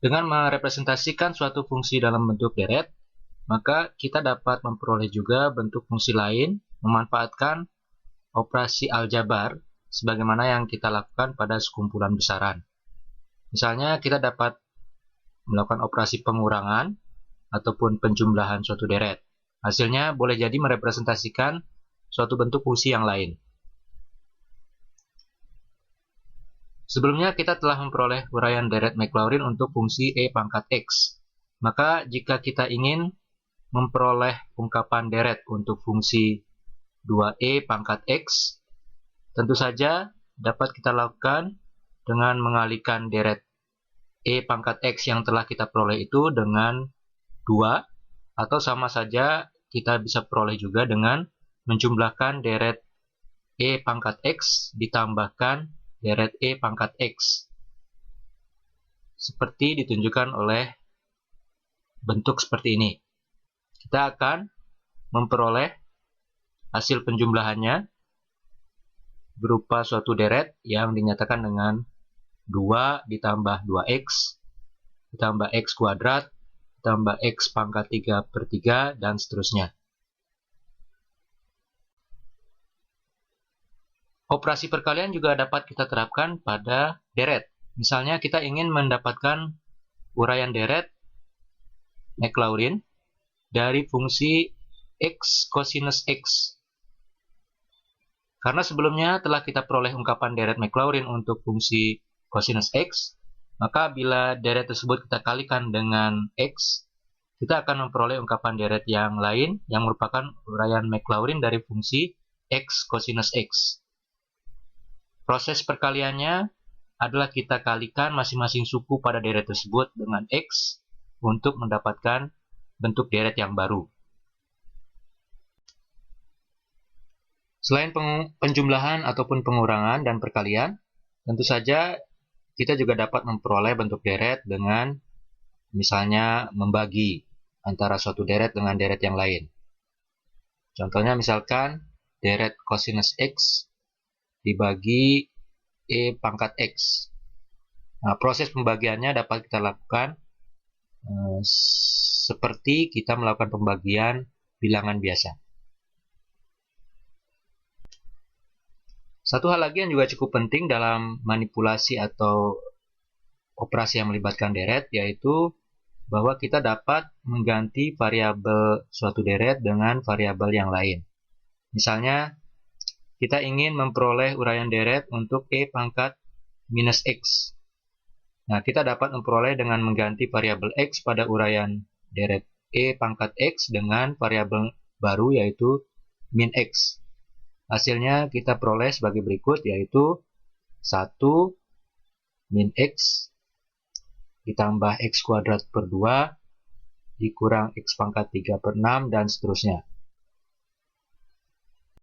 Dengan merepresentasikan suatu fungsi dalam bentuk deret, maka kita dapat memperoleh juga bentuk fungsi lain memanfaatkan operasi aljabar sebagaimana yang kita lakukan pada sekumpulan besaran. Misalnya kita dapat melakukan operasi pengurangan ataupun penjumlahan suatu deret. Hasilnya boleh jadi merepresentasikan suatu bentuk fungsi yang lain. Sebelumnya kita telah memperoleh uraian deret Maclaurin untuk fungsi E pangkat X. Maka jika kita ingin memperoleh ungkapan deret untuk fungsi 2E pangkat X, tentu saja dapat kita lakukan dengan mengalihkan deret E pangkat X yang telah kita peroleh itu dengan 2, atau sama saja kita bisa peroleh juga dengan menjumlahkan deret E pangkat X ditambahkan deret E pangkat X. Seperti ditunjukkan oleh bentuk seperti ini. Kita akan memperoleh hasil penjumlahannya berupa suatu deret yang dinyatakan dengan 2 ditambah 2x ditambah x kuadrat ditambah x pangkat 3/3 dan seterusnya. Operasi perkalian juga dapat kita terapkan pada deret. Misalnya kita ingin mendapatkan uraian deret Maclaurin dari fungsi x cosinus x. Karena sebelumnya telah kita peroleh ungkapan deret Maclaurin untuk fungsi cosinus x, maka bila deret tersebut kita kalikan dengan x, kita akan memperoleh ungkapan deret yang lain yang merupakan uraian Maclaurin dari fungsi x cosinus x. Proses perkaliannya adalah kita kalikan masing-masing suku pada deret tersebut dengan x untuk mendapatkan bentuk deret yang baru. Selain penjumlahan ataupun pengurangan dan perkalian, tentu saja kita juga dapat memperoleh bentuk deret dengan misalnya membagi antara suatu deret dengan deret yang lain. Contohnya misalkan deret cosinus x dibagi E pangkat X. Nah, proses pembagiannya dapat kita lakukan seperti kita melakukan pembagian bilangan biasa. Satu hal lagi yang juga cukup penting dalam manipulasi atau operasi yang melibatkan deret, yaitu bahwa kita dapat mengganti variabel suatu deret dengan variabel yang lain. Misalnya, kita ingin memperoleh uraian deret untuk E pangkat minus X. Nah, kita dapat memperoleh dengan mengganti variabel X pada uraian deret E pangkat X dengan variabel baru yaitu min X. Hasilnya kita peroleh sebagai berikut, yaitu 1 min X ditambah X kuadrat per 2 dikurang X pangkat 3/6 dan seterusnya.